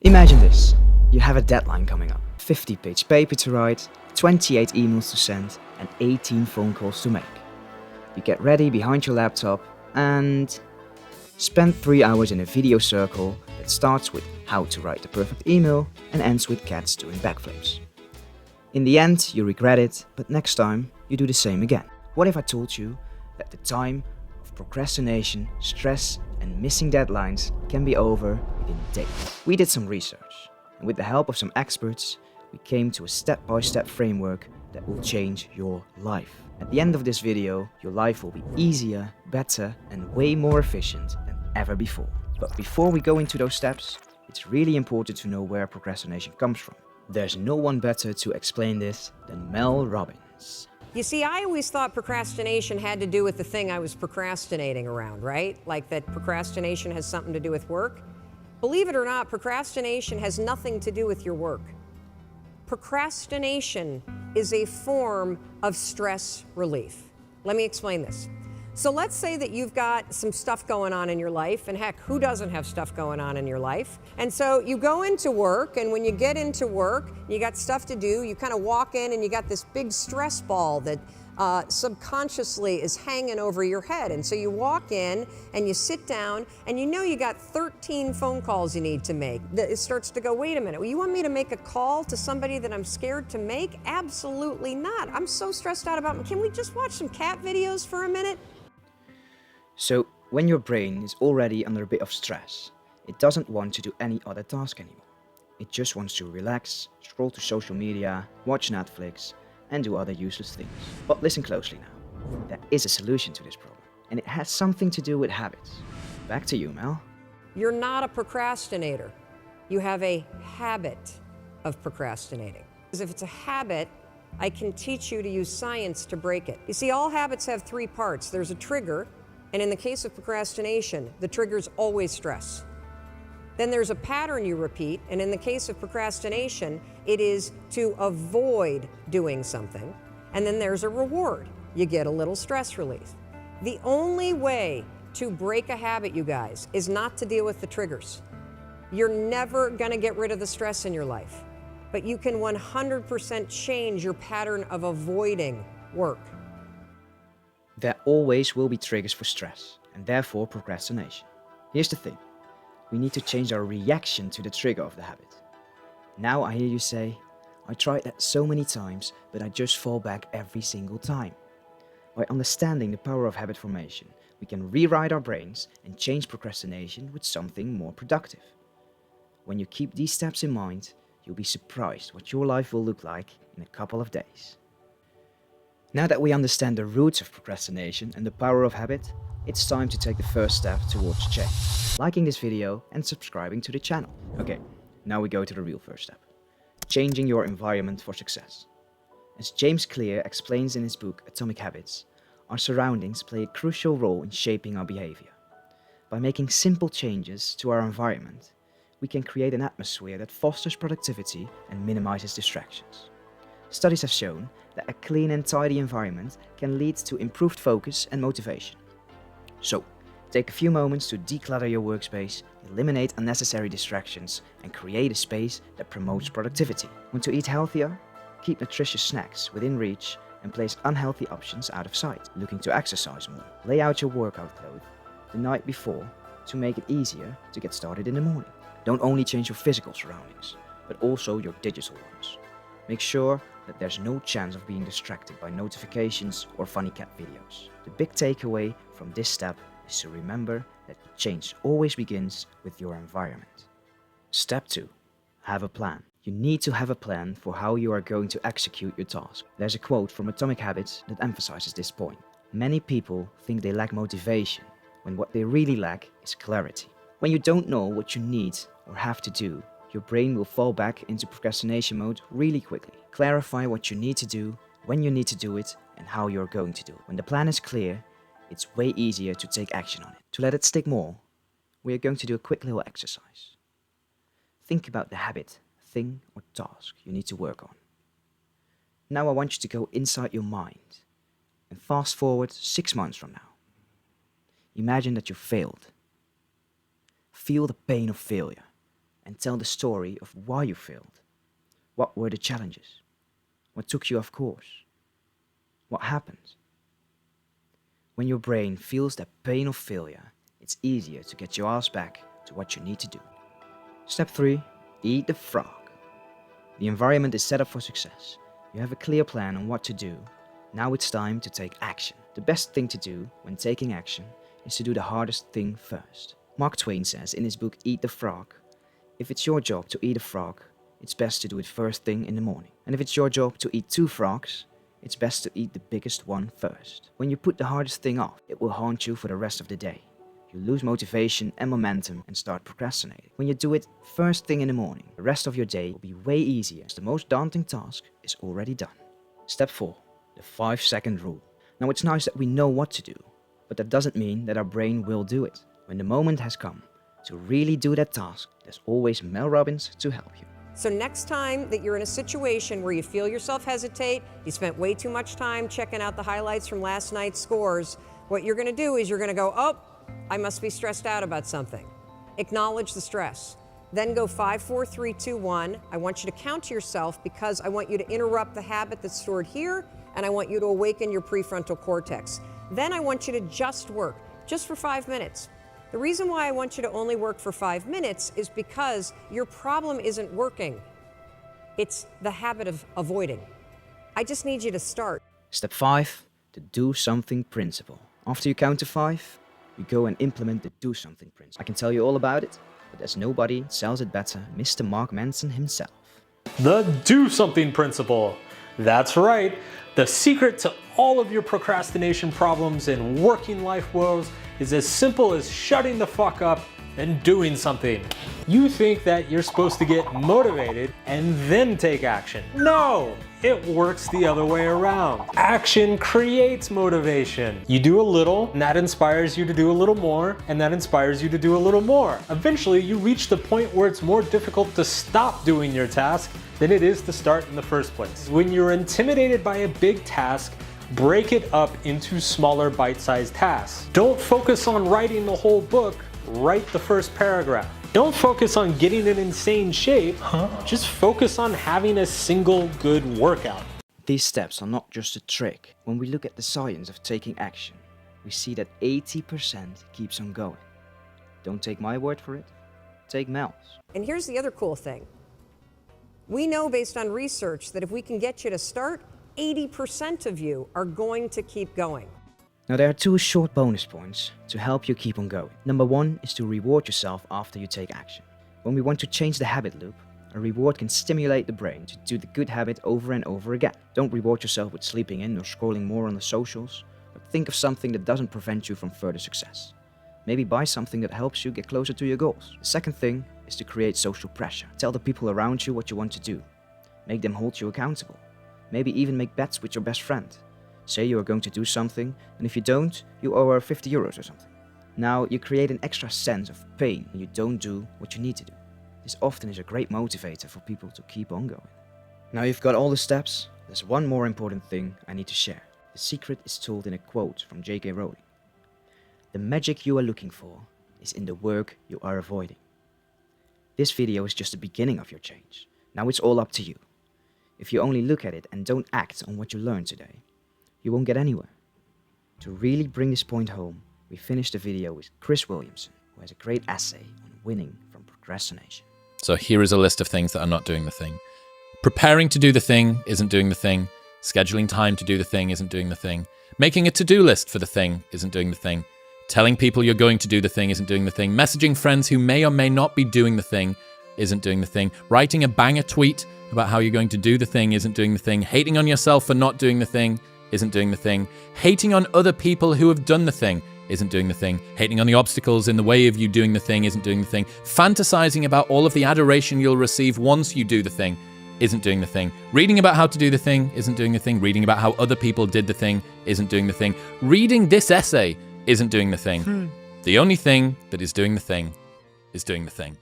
Imagine this. You have a deadline coming up. 50-page paper to write, 28 emails to send, and 18 phone calls to make. You get ready behind your laptop and spend 3 hours in a video circle that starts with how to write the perfect email and ends with cats doing backflips. In the end, you regret it, but next time you do the same again. What if I told you that the time of procrastination, stress, and missing deadlines can be over within days? We did some research, and with the help of some experts, we came to a step-by-step framework that will change your life. At the end of this video, your life will be easier, better, and way more efficient than ever before. But before we go into those steps, it's really important to know where procrastination comes from. There's no one better to explain this than Mel Robbins. You see, I always thought procrastination had to do with the thing I was procrastinating around, right? Like that procrastination has something to do with work. Believe it or not, procrastination has nothing to do with your work. Procrastination is a form of stress relief. Let me explain this. So let's say that you've got some stuff going on in your life, and heck, who doesn't have stuff going on in your life? And so you go into work, and when you get into work, you got stuff to do, you kind of walk in and you got this big stress ball that subconsciously is hanging over your head. And so you walk in and you sit down and you know you got 13 phone calls you need to make. It starts to go, wait a minute, well, you want me to make a call to somebody that I'm scared to make? Absolutely not. I'm so stressed out about, can we just watch some cat videos for a minute? So, when your brain is already under a bit of stress, it doesn't want to do any other task anymore. It just wants to relax, scroll to social media, watch Netflix, and do other useless things. But listen closely now. There is a solution to this problem, and it has something to do with habits. Back to you, Mel. You're not a procrastinator. You have a habit of procrastinating. Because if it's a habit, I can teach you to use science to break it. You see, all habits have 3 parts. There's a trigger, and in the case of procrastination, the trigger's always stress. Then there's a pattern you repeat, and in the case of procrastination, it is to avoid doing something. And then there's a reward. You get a little stress relief. The only way to break a habit, you guys, is not to deal with the triggers. You're never gonna get rid of the stress in your life, but you can 100% change your pattern of avoiding work. There always will be triggers for stress, and therefore procrastination. Here's the thing. We need to change our reaction to the trigger of the habit. Now I hear you say, I tried that so many times, but I just fall back every single time. By understanding the power of habit formation, we can rewrite our brains and change procrastination with something more productive. When you keep these steps in mind, you'll be surprised what your life will look like in a couple of days. Now that we understand the roots of procrastination and the power of habit, it's time to take the first step towards change. Liking this video and subscribing to the channel. Okay, now we go to the real first step. Changing your environment for success. As James Clear explains in his book Atomic Habits, our surroundings play a crucial role in shaping our behavior. By making simple changes to our environment, we can create an atmosphere that fosters productivity and minimizes distractions. Studies have shown that a clean and tidy environment can lead to improved focus and motivation. So, take a few moments to declutter your workspace, eliminate unnecessary distractions, and create a space that promotes productivity. Want to eat healthier? Keep nutritious snacks within reach and place unhealthy options out of sight. Looking to exercise more? Lay out your workout clothes the night before to make it easier to get started in the morning. Don't only change your physical surroundings, but also your digital ones. Make sure that there's no chance of being distracted by notifications or funny cat videos. The big takeaway from this step is to remember that change always begins with your environment. Step 2. Have a plan. You need to have a plan for how you are going to execute your task. There's a quote from Atomic Habits that emphasizes this point. Many people think they lack motivation, when what they really lack is clarity. When you don't know what you need or have to do, your brain will fall back into procrastination mode really quickly. Clarify what you need to do, when you need to do it, and how you're going to do it. When the plan is clear, it's way easier to take action on it. To let it stick more, we are going to do a quick little exercise. Think about the habit, thing, or task you need to work on. Now I want you to go inside your mind and fast forward 6 months from now. Imagine that you failed. Feel the pain of failure and tell the story of why you failed. What were the challenges? What took you off course? What happened? When your brain feels that pain of failure, it's easier to get your ass back to what you need to do. Step 3. Eat the frog. The environment is set up for success. You have a clear plan on what to do. Now it's time to take action. The best thing to do when taking action is to do the hardest thing first. Mark Twain says in his book Eat the Frog, if it's your job to eat a frog, it's best to do it first thing in the morning. And if it's your job to eat 2 frogs, it's best to eat the biggest one first. When you put the hardest thing off, it will haunt you for the rest of the day. You lose motivation and momentum and start procrastinating. When you do it first thing in the morning, the rest of your day will be way easier as the most daunting task is already done. Step 4. The 5-second rule. Now it's nice that we know what to do, but that doesn't mean that our brain will do it. When the moment has come to really do that task, there's always Mel Robbins to help you. So next time that you're in a situation where you feel yourself hesitate, you spent way too much time checking out the highlights from last night's scores, what you're going to do is you're going to go, oh, I must be stressed out about something. Acknowledge the stress. Then go 5, 4, 3, 2, 1. I want you to count to yourself because I want you to interrupt the habit that's stored here, and I want you to awaken your prefrontal cortex. Then I want you to just work, just for 5 minutes. The reason why I want you to only work for 5 minutes is because your problem isn't working. It's the habit of avoiding. I just need you to start. Step 5. The do something principle. After you count to 5, you go and implement the do something principle. I can tell you all about it, but as nobody sells it better, Mr. Mark Manson himself. The do something principle. That's right. The secret to all of your procrastination problems and working life woes is as simple as shutting the fuck up and doing something. You think that you're supposed to get motivated and then take action. No, it works the other way around. Action creates motivation. You do a little, and that inspires you to do a little more, and that inspires you to do a little more. Eventually, you reach the point where it's more difficult to stop doing your task than it is to start in the first place. When you're intimidated by a big task, break it up into smaller bite-sized tasks. Don't focus on writing the whole book, write the first paragraph. Don't focus on getting in insane shape, just focus on having a single good workout. These steps are not just a trick. When we look at the science of taking action, we see that 80% keeps on going. Don't take my word for it, take Mel's. And here's the other cool thing. We know based on research that if we can get you to start, 80% of you are going to keep going. Now there are 2 short bonus points to help you keep on going. Number 1 is to reward yourself after you take action. When we want to change the habit loop, a reward can stimulate the brain to do the good habit over and over again. Don't reward yourself with sleeping in or scrolling more on the socials, but think of something that doesn't prevent you from further success. Maybe buy something that helps you get closer to your goals. The second thing is to create social pressure. Tell the people around you what you want to do. Make them hold you accountable. Maybe even make bets with your best friend. Say you are going to do something, and if you don't, you owe her 50 euros or something. Now you create an extra sense of pain when you don't do what you need to do. This often is a great motivator for people to keep on going. Now you've got all the steps, there's one more important thing I need to share. The secret is told in a quote from J.K. Rowling. The magic you are looking for is in the work you are avoiding. This video is just the beginning of your change. Now it's all up to you. If you only look at it and don't act on what you learned today, you won't get anywhere. To really bring this point home, we finished the video with Chris Williamson, who has a great essay on winning from procrastination. So here is a list of things that are not doing the thing. Preparing to do the thing isn't doing the thing. Scheduling time to do the thing isn't doing the thing. Making a to-do list for the thing isn't doing the thing. Telling people you're going to do the thing isn't doing the thing. Messaging friends who may or may not be doing the thing isn't doing the thing. Writing a banger tweet about how you're going to do the thing isn't doing the thing. Hating on yourself for not doing the thing isn't doing the thing. Hating on other people who have done the thing isn't doing the thing. Hating on the obstacles in the way of you doing the thing isn't doing the thing. Fantasizing about all of the adoration you'll receive once you do the thing isn't doing the thing. Reading about how to do the thing isn't doing the thing. Reading about how other people did the thing isn't doing the thing. Reading this essay isn't doing the thing. The only thing that is doing the thing is doing the thing.